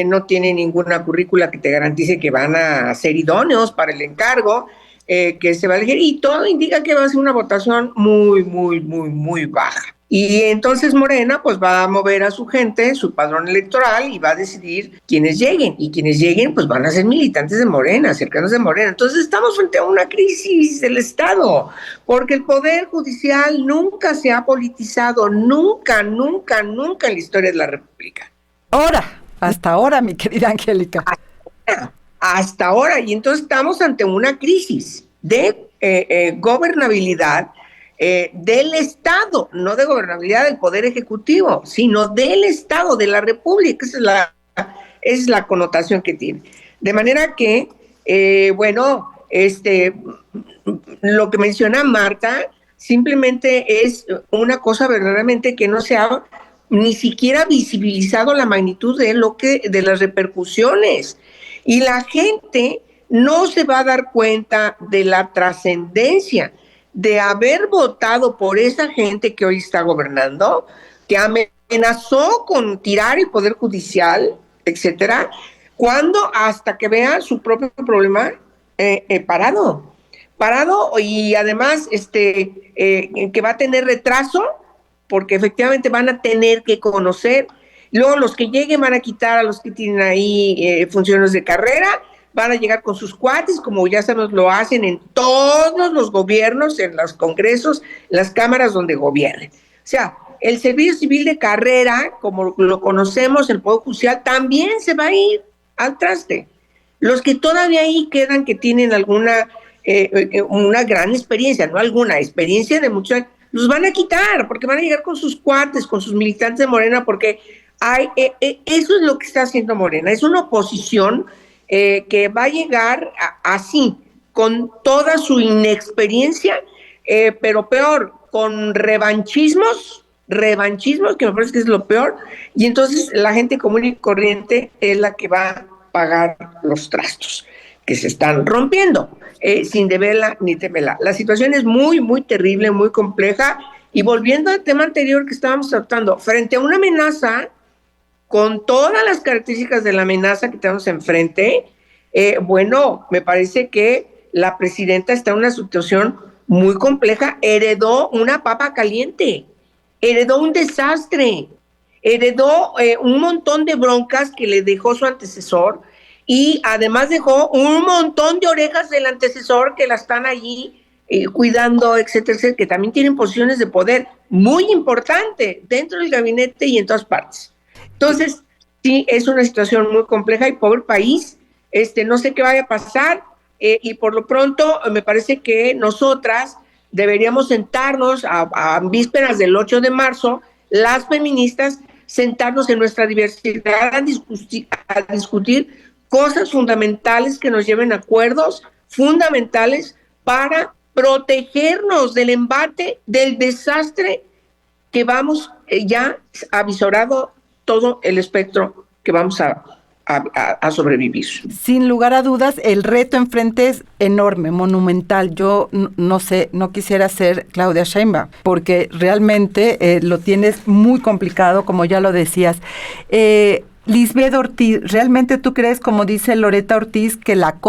no tienen ninguna currícula que te garantice que van a ser idóneos para el encargo, que se va a elegir, y todo indica que va a ser una votación muy, muy, muy, muy baja. Y entonces Morena pues va a mover a su gente, su padrón electoral, y va a decidir quiénes lleguen, y quienes lleguen pues van a ser militantes de Morena, cercanos de Morena. Entonces estamos frente a una crisis del Estado, porque el Poder Judicial nunca se ha politizado, nunca, nunca, nunca en la historia de la República. Hasta ahora, mi querida Angélica. Hasta ahora, y entonces estamos ante una crisis de gobernabilidad del Estado, no de gobernabilidad del Poder Ejecutivo, sino del Estado, de la República. Esa es la connotación que tiene. De manera que, lo que menciona Marta simplemente es una cosa verdaderamente que no se ha ni siquiera visibilizado la magnitud de las repercusiones. Y la gente no se va a dar cuenta de la trascendencia de haber votado por esa gente que hoy está gobernando, que amenazó con tirar el Poder Judicial, etcétera, cuando hasta que vea su propio problema parado, y además que va a tener retraso, porque efectivamente van a tener que conocer. Luego los que lleguen van a quitar a los que tienen ahí funciones de carrera, van a llegar con sus cuates, como ya sabemos lo hacen en todos los gobiernos, en los congresos, las cámaras donde gobiernen. O sea, el servicio civil de carrera, como lo conocemos, el Poder Judicial, también se va a ir al traste. Los que todavía ahí quedan, que tienen alguna, una gran experiencia, no alguna, experiencia de muchos años, los van a quitar, porque van a llegar con sus cuates, con sus militantes de Morena, porque eso es lo que está haciendo Morena. Es una oposición que va a llegar así, con toda su inexperiencia, pero peor, con revanchismos, que me parece que es lo peor, y entonces la gente común y corriente es la que va a pagar los trastos que se están rompiendo, sin deberla ni temerla. La situación es muy, muy terrible, muy compleja, y volviendo al tema anterior que estábamos tratando, frente a una amenaza, con todas las características de la amenaza que tenemos enfrente, me parece que la presidenta está en una situación muy compleja. Heredó una papa caliente, heredó un desastre, heredó un montón de broncas que le dejó su antecesor, y además dejó un montón de orejas del antecesor que la están allí cuidando, etcétera, etcétera, que también tienen posiciones de poder muy importantes dentro del gabinete y en todas partes. Entonces, sí, es una situación muy compleja y pobre país, no sé qué vaya a pasar, y por lo pronto me parece que nosotras deberíamos sentarnos a vísperas del 8 de marzo, las feministas, sentarnos en nuestra diversidad a discutir cosas fundamentales que nos lleven a acuerdos fundamentales para protegernos del embate, del desastre que vamos ya avisorado todo el espectro que vamos a sobrevivir. Sin lugar a dudas, el reto enfrente es enorme, monumental. Yo no sé, no quisiera ser Claudia Sheinbaum, porque realmente lo tienes muy complicado, como ya lo decías. Lisbeth Ortiz, ¿realmente tú crees, como dice Loretta Ortiz, que la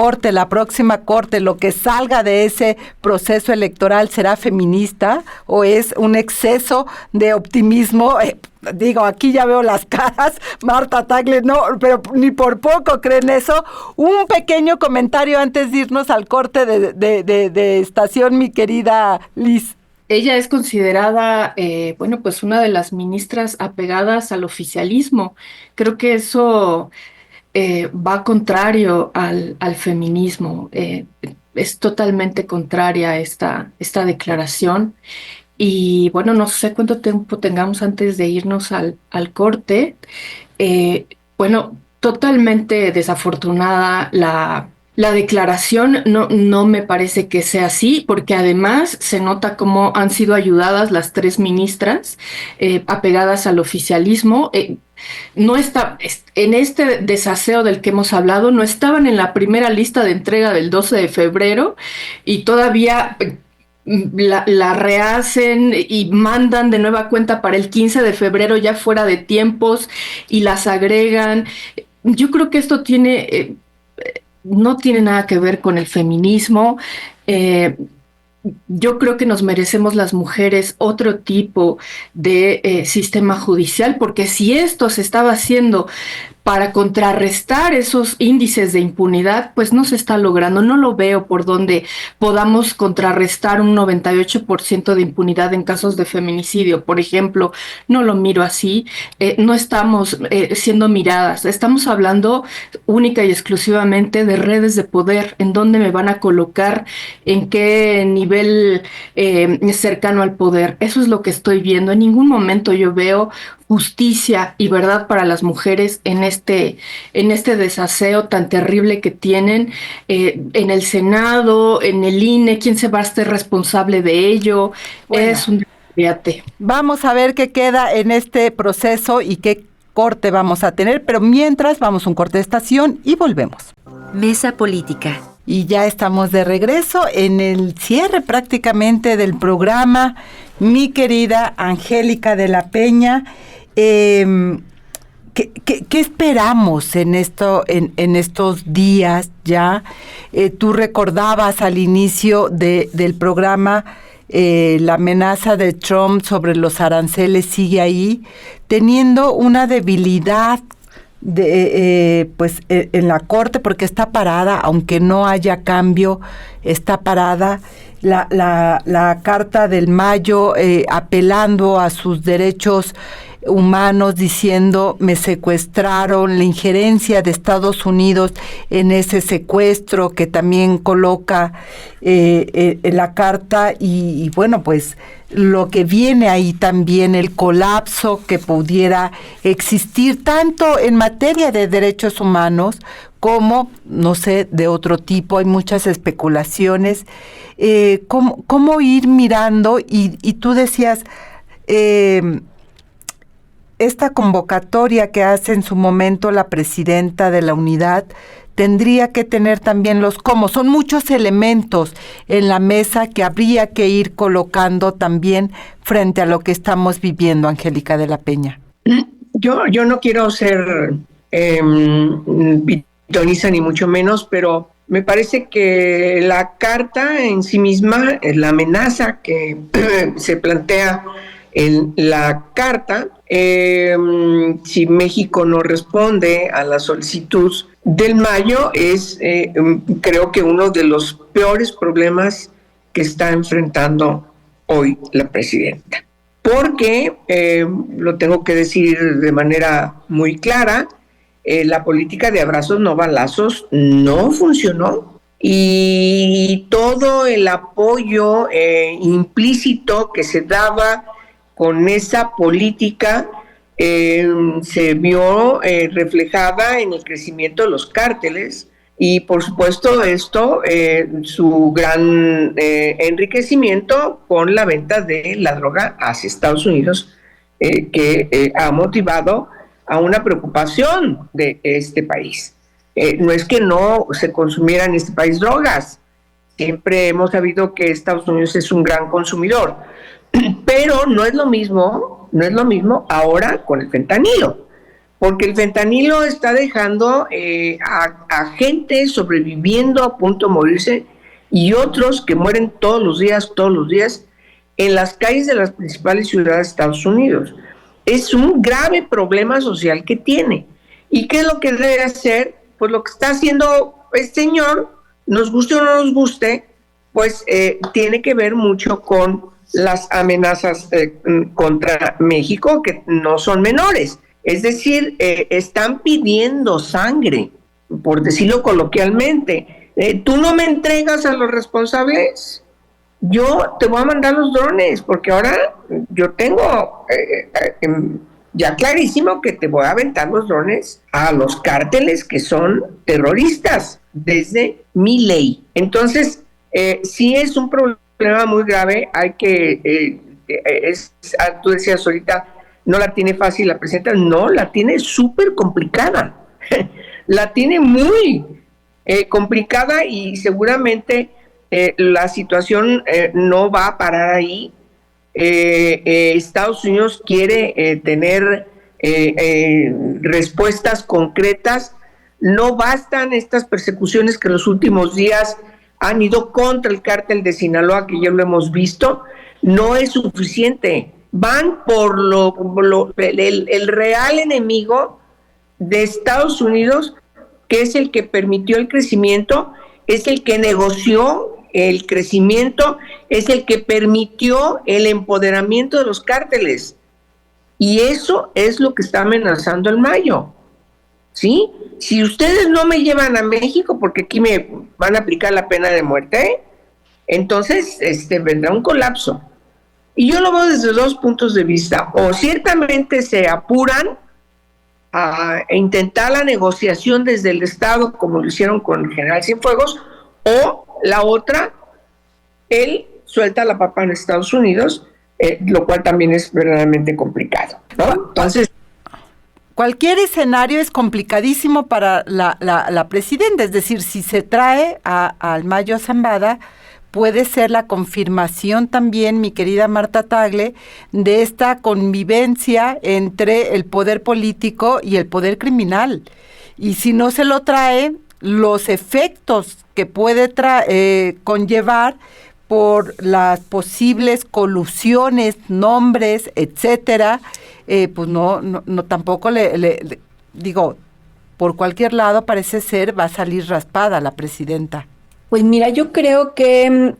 próxima corte, lo que salga de ese proceso electoral será feminista, o es un exceso de optimismo? Aquí ya veo las caras, Marta Tagle, no, pero ni por poco creen eso. Un pequeño comentario antes de irnos al corte de estación, mi querida Liz. ella es considerada, bueno, pues una de las ministras apegadas al oficialismo. Creo que eso va contrario al feminismo. Es totalmente contraria esta declaración. Y bueno, no sé cuánto tiempo tengamos antes de irnos al corte. Bueno, totalmente desafortunada la declaración. No me parece que sea así, porque además se nota cómo han sido ayudadas las tres ministras apegadas al oficialismo. No está, en este desaseo del que hemos hablado, no estaban en la primera lista de entrega del 12 de febrero y todavía la rehacen y mandan de nueva cuenta para el 15 de febrero ya fuera de tiempos y las agregan. Yo creo que esto no tiene nada que ver con el feminismo. Eh, yo creo que nos merecemos las mujeres otro tipo de sistema judicial, porque si esto se estaba haciendo para contrarrestar esos índices de impunidad, pues no se está logrando. No lo veo por donde podamos contrarrestar un 98% de impunidad en casos de feminicidio, por ejemplo. No lo miro así. No estamos siendo miradas. Estamos hablando única y exclusivamente de redes de poder, en dónde me van a colocar, en qué nivel cercano al poder. Eso es lo que estoy viendo. En ningún momento yo veo justicia y verdad para las mujeres en este desaseo tan terrible que tienen en el Senado, en el INE. ¿Quién se va a hacer responsable de ello? Bueno, Es un desfriate. vamos a ver qué queda en este proceso y qué corte vamos a tener, pero mientras vamos a un corte de estación y volvemos. Mesa Política. Y ya estamos de regreso en el cierre prácticamente del programa. Mi querida Angélica de la Peña, ¿qué esperamos en estos días ya? Tú recordabas al inicio del programa la amenaza de Trump sobre los aranceles sigue ahí, teniendo una debilidad en la Corte, porque está parada, aunque no haya cambio, está parada. La Carta del Mayo apelando a sus derechos humanos, diciendo me secuestraron, la injerencia de Estados Unidos en ese secuestro que también coloca la Carta y bueno, pues lo que viene ahí también, el colapso que pudiera existir tanto en materia de derechos humanos como, no sé, de otro tipo. Hay muchas especulaciones. ¿Cómo ir mirando? Y tú decías, esta convocatoria que hace en su momento la presidenta de la Unidad tendría que tener también los cómo. Son muchos elementos en la mesa que habría que ir colocando también frente a lo que estamos viviendo, Angélica de la Peña. Yo no quiero ser pitoniza ni mucho menos, pero me parece que la carta en sí misma, la amenaza que se plantea en la carta, si México no responde a la solicitud del Mayo, es creo que uno de los peores problemas que está enfrentando hoy la presidenta. Porque, lo tengo que decir de manera muy clara, la política de abrazos no balazos no funcionó. Y todo el apoyo implícito que se daba con esa política se vio reflejada en el crecimiento de los cárteles y por supuesto esto, su gran enriquecimiento con la venta de la droga hacia Estados Unidos, que ha motivado a una preocupación de este país. No es que no se consumiera en este país drogas, siempre hemos sabido que Estados Unidos es un gran consumidor, pero no es lo mismo ahora con el fentanilo, porque el fentanilo está dejando a gente sobreviviendo a punto de morirse y otros que mueren todos los días en las calles de las principales ciudades de Estados Unidos. Es un grave problema social que tiene. ¿Y qué es lo que debe hacer? Pues lo que está haciendo el señor, nos guste o no nos guste, pues tiene que ver mucho con las amenazas contra México, que no son menores. Es decir, están pidiendo sangre, por decirlo coloquialmente. Tú no me entregas a los responsables, yo te voy a mandar los drones, porque ahora yo tengo ya clarísimo que te voy a aventar los drones a los cárteles que son terroristas desde mi ley. Entonces, sí es un problema muy grave. Hay que, tú decías ahorita, no la tiene fácil la presidenta, no, la tiene súper complicada. La tiene muy complicada, y seguramente la situación no va a parar ahí. Estados Unidos quiere tener respuestas concretas. No bastan estas persecuciones que en los últimos días han ido contra el cártel de Sinaloa, que ya lo hemos visto. No es suficiente. Van por el real enemigo de Estados Unidos, que es el que permitió el crecimiento, es el que negoció el crecimiento, es el que permitió el empoderamiento de los cárteles. Y eso es lo que está amenazando el Mayo. ¿Sí? Si ustedes no me llevan a México, porque aquí me van a aplicar la pena de muerte, entonces vendrá un colapso. Y yo lo veo desde dos puntos de vista. O ciertamente se apuran a intentar la negociación desde el Estado, como lo hicieron con el general Cienfuegos, o la otra, él suelta la papa en Estados Unidos, lo cual también es verdaderamente complicado, ¿no? Entonces, cualquier escenario es complicadísimo para la presidenta. Es decir, si se trae al Mayo Zambada, puede ser la confirmación también, mi querida Marta Tagle, de esta convivencia entre el poder político y el poder criminal. Y si no se lo trae, los efectos que puede conllevar por las posibles colusiones, nombres, etcétera, pues no tampoco le digo, por cualquier lado parece ser va a salir raspada la presidenta. Pues mira, yo creo que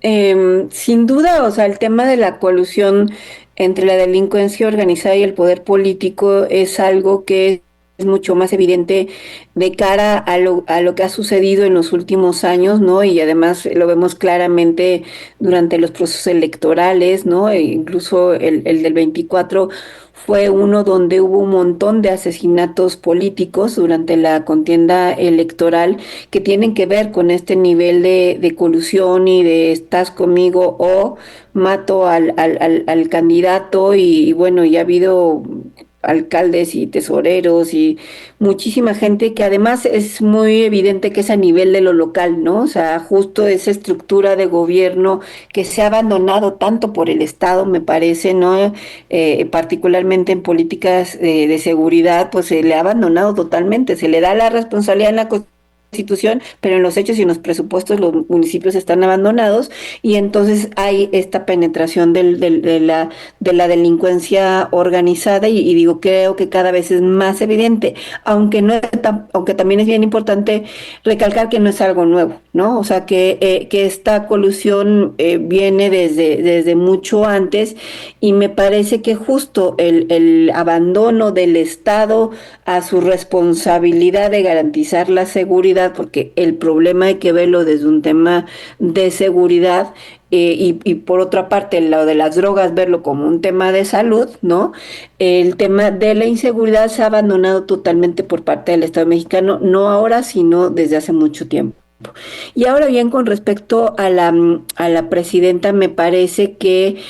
sin duda, o sea, el tema de la colusión entre la delincuencia organizada y el poder político es algo que es mucho más evidente de cara a lo que ha sucedido en los últimos años, ¿no? Y además lo vemos claramente durante los procesos electorales, ¿no? E incluso el del 24 fue uno donde hubo un montón de asesinatos políticos durante la contienda electoral que tienen que ver con este nivel de colusión y de estás conmigo o mato al candidato y bueno, ya ha habido alcaldes y tesoreros y muchísima gente que además es muy evidente que es a nivel de lo local, ¿no? O sea, justo esa estructura de gobierno que se ha abandonado tanto por el Estado, me parece, ¿no? Particularmente en políticas de seguridad, pues se le ha abandonado totalmente, se le da la responsabilidad en la Constitución, pero en los hechos y en los presupuestos los municipios están abandonados y entonces hay esta penetración de la delincuencia organizada y digo, creo que cada vez es más evidente, aunque también es bien importante recalcar que no es algo nuevo, ¿no? O sea, que esta colusión viene desde mucho antes y me parece que justo el abandono del Estado a su responsabilidad de garantizar la seguridad, porque el problema hay que verlo desde un tema de seguridad y por otra parte lo de las drogas verlo como un tema de salud, ¿no? El tema de la inseguridad se ha abandonado totalmente por parte del Estado mexicano, no ahora, sino desde hace mucho tiempo. Y ahora bien, con respecto a la presidenta, me parece que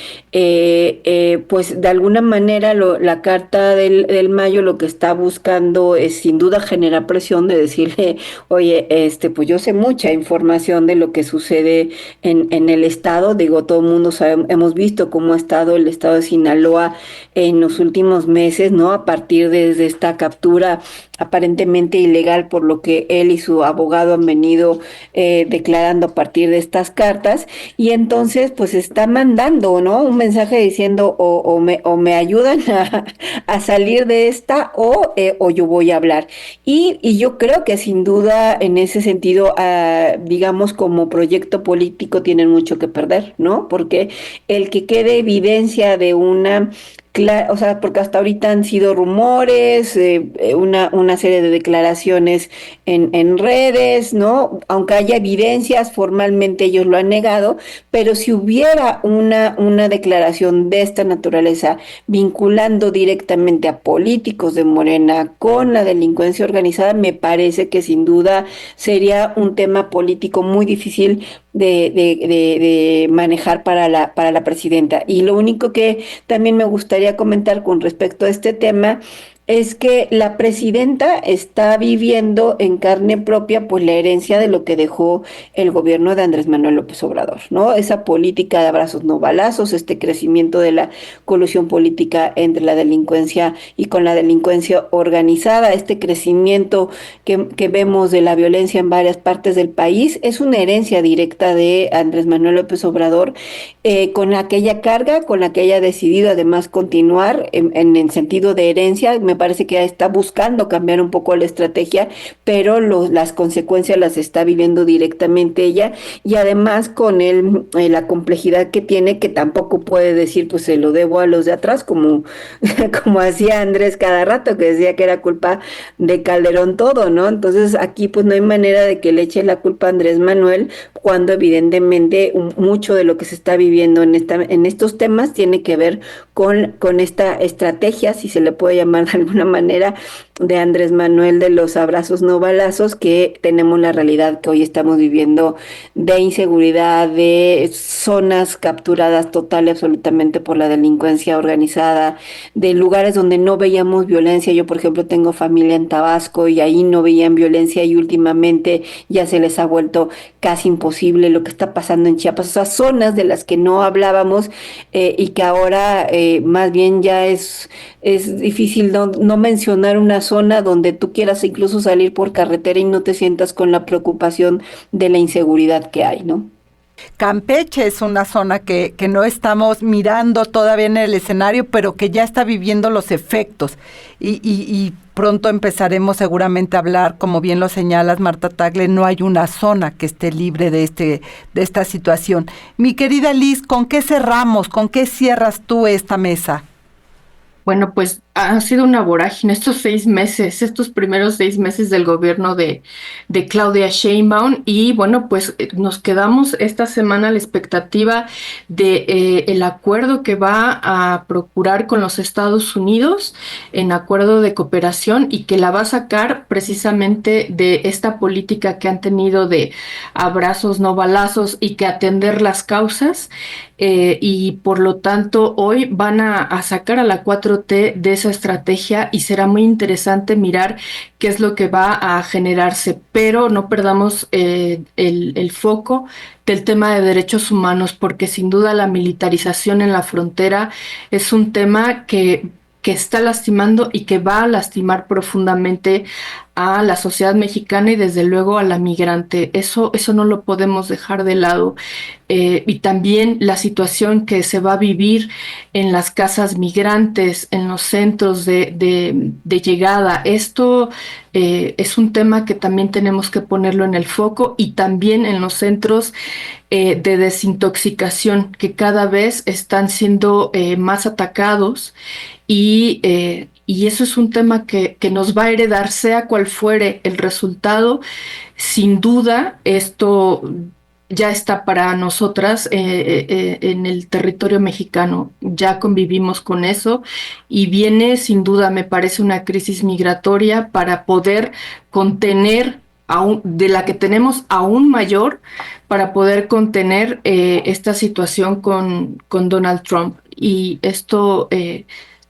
pues de alguna manera la carta del Mayo lo que está buscando es sin duda generar presión de decirle, oye, pues yo sé mucha información de lo que sucede en el estado, digo, todo el mundo sabe, hemos visto cómo ha estado el estado de Sinaloa en los últimos meses, ¿no? A partir de esta captura aparentemente ilegal por lo que él y su abogado han venido estado declarando a partir de estas cartas, y entonces pues está mandando, ¿no?, un mensaje diciendo o me ayudan a salir de esta o yo voy a hablar. Y yo creo que sin duda en ese sentido, digamos, como proyecto político tienen mucho que perder, ¿no? Porque el que quede evidencia de una... O sea, porque hasta ahorita han sido rumores, una serie de declaraciones en redes, ¿no? Aunque haya evidencias, formalmente ellos lo han negado, pero si hubiera una declaración de esta naturaleza vinculando directamente a políticos de Morena con la delincuencia organizada, me parece que sin duda sería un tema político muy difícil de manejar para la presidenta. Y lo único que también me gustaría comentar con respecto a este tema es que la presidenta está viviendo en carne propia pues la herencia de lo que dejó el gobierno de Andrés Manuel López Obrador, ¿no? Esa política de abrazos no balazos, este crecimiento de la colusión política entre la delincuencia y con la delincuencia organizada, este crecimiento que vemos de la violencia en varias partes del país, es una herencia directa de Andrés Manuel López Obrador, con aquella carga, con la que haya decidido además continuar en el sentido de herencia. Me parece que está buscando cambiar un poco la estrategia, pero las consecuencias las está viviendo directamente ella, y además con la complejidad que tiene, que tampoco puede decir pues se lo debo a los de atrás, como hacía Andrés cada rato, que decía que era culpa de Calderón todo, ¿no? Entonces aquí pues no hay manera de que le eche la culpa a Andrés Manuel, cuando evidentemente mucho de lo que se está viviendo en estos temas tiene que ver con esta estrategia, si se le puede llamar de alguna manera, de Andrés Manuel de los abrazos no balazos, que tenemos la realidad que hoy estamos viviendo de inseguridad, de zonas capturadas total y absolutamente por la delincuencia organizada, de lugares donde no veíamos violencia. Yo, por ejemplo, tengo familia en Tabasco y ahí no veían violencia, y últimamente ya se les ha vuelto casi imposible lo que está pasando en Chiapas. O sea, zonas de las que no hablábamos, y que ahora más bien ya es difícil no mencionar una zona donde tú quieras incluso salir por carretera y no te sientas con la preocupación de la inseguridad que hay, ¿no? Campeche es una zona que no estamos mirando todavía en el escenario, pero que ya está viviendo los efectos. Y pronto empezaremos seguramente a hablar, como bien lo señalas, Marta Tagle, no hay una zona que esté libre de esta situación. Mi querida Liz, ¿con qué cerramos? ¿Con qué cierras tú esta mesa? Bueno, pues ha sido una vorágine estos primeros 6 meses del gobierno de Claudia Sheinbaum, y bueno, pues nos quedamos esta semana a la expectativa de el acuerdo que va a procurar con los Estados Unidos, en acuerdo de cooperación, y que la va a sacar precisamente de esta política que han tenido de abrazos no balazos, y que atender las causas. Y por lo tanto hoy van a sacar a la 4T de esa estrategia, y será muy interesante mirar qué es lo que va a generarse, pero no perdamos el foco del tema de derechos humanos, porque sin duda la militarización en la frontera es un tema que está lastimando y que va a lastimar profundamente a la sociedad mexicana y desde luego a la migrante. Eso no lo podemos dejar de lado. Y también la situación que se va a vivir en las casas migrantes, en los centros de llegada. Esto es un tema que también tenemos que ponerlo en el foco, y también en los centros de desintoxicación, que cada vez están siendo más atacados, y eso es un tema que nos va a heredar, sea cual fuere el resultado. Sin duda, esto ya está para nosotras en el territorio mexicano, ya convivimos con eso, y viene sin duda, me parece, una crisis migratoria para poder contener, de la que tenemos aún mayor, para poder contener esta situación con Donald Trump. Y esto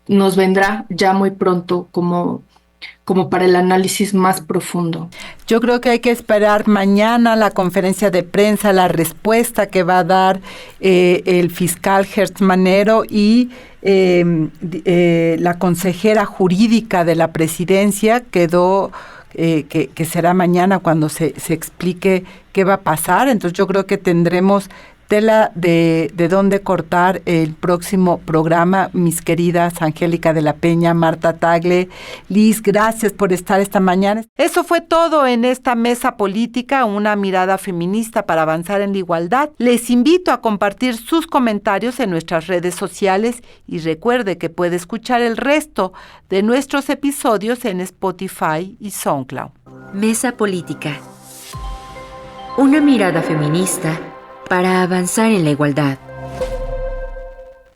nos vendrá ya muy pronto como para el análisis más profundo. Yo creo que hay que esperar mañana la conferencia de prensa, la respuesta que va a dar el fiscal Gertz Manero y la consejera jurídica de la presidencia. Quedó que será mañana cuando se explique qué va a pasar. Entonces yo creo que tendremos tela de dónde cortar el próximo programa. Mis queridas Angélica de la Peña, Marta Tagle, Liz, gracias por estar esta mañana. Eso fue todo en esta mesa política, una mirada feminista para avanzar en la igualdad. Les invito a compartir sus comentarios en nuestras redes sociales y recuerde que puede escuchar el resto de nuestros episodios en Spotify y SoundCloud. Mesa política. Una mirada feminista para avanzar en la igualdad.